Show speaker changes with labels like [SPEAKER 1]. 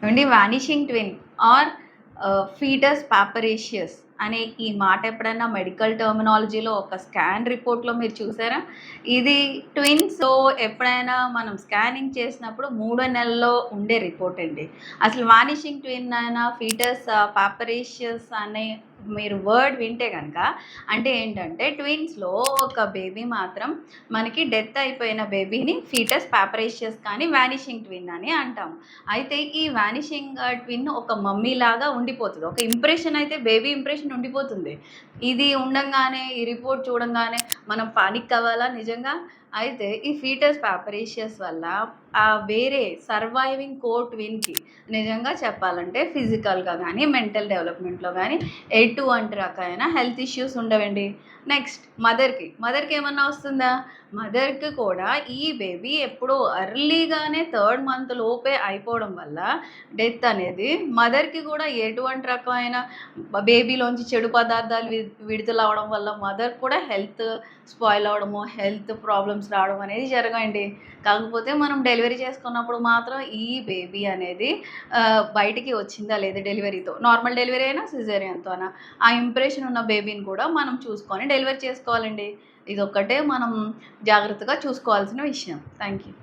[SPEAKER 1] ఏవండి vanishing twin are foetus పాపరేషియస్ అనే ఈ మాట ఎప్పుడైనా మెడికల్ టర్మినాలజీలో ఒక స్కాన్ రిపోర్ట్‌లో మీరు చూసారా? ఇది ట్విన్స్‌లో ఎప్పుడైనా మనం స్కానింగ్ చేసినప్పుడు మూడో నెలలో ఉండే రిపోర్ట్ అండి. అసలు వానిషింగ్ ట్విన్ అయినా ఫీటస్ పాపరేషియస్ అనే మీరు వర్డ్ వింటే గనక అంటే ఏంటంటే ట్విన్స్‌లో ఒక బేబీ మాత్రం మనకి డెత్ అయిపోయిన బేబీని ఫీటస్ పాపరేషియస్ కానీ వానిషింగ్ ట్విన్ అని అంటాం. అయితే ఈ వానిషింగ్ ట్విన్ ఒక మమ్మీ లాగా ఉండిపోతుంది. ఒక ఇంప్రెషన్ అయితే బేబీ ఇంప్రెషన్ ఉండిపోతుంది. ఇది ఉండంగానే ఈ రిపోర్ట్ చూడంగానే మనం పానిక్ అవ్వాలా నిజంగా? అయితే ఈ ఫీటస్ పాపరేషియస్ వల్ల వేరే సర్వైవింగ్ కో ట్విన్‌కి నిజంగా చెప్పాలంటే ఫిజికల్‌గా గానీ, మెంటల్ డెవలప్‌మెంట్‌లో గానీ ఎటువంటి రకమైన హెల్త్ ఇష్యూస్ ఉండవండి. నెక్స్ట్ మదర్‌కి ఏమన్నా వస్తుందా? మదర్‌కి కూడా ఈ బేబీ ఎప్పుడో ఎర్లీగానే థర్డ్ మంత్ లోపే అయిపోవడం వల్ల డెత్ అనేది మదర్‌కి కూడా ఎటువంటి రకమైన బేబీలోంచి చెడు పదార్థాలు విడుదలవ్వడం వల్ల మదర్ కూడా హెల్త్ స్పాయిల్ అవ్వడము, హెల్త్ ప్రాబ్లమ్స్ రావడం అనేది జరగవండి. కాకపోతే మనం డెలివరీ చేసుకున్నప్పుడు మాత్రం ఈ బేబీ అనేది బయటికి వచ్చిందా లేదా డెలివరీతో. నార్మల్ డెలివరీ అయినా, సిజేరియన్‌తోనా ఆ ఇంప్రెషన్ ఉన్న బేబీని కూడా మనం చూసుకొని డెలివరీ చేసుకోవాలండి. ఇదొక్కటే మనం జాగ్రత్తగా చూసుకోవాల్సిన విషయం. Thank you.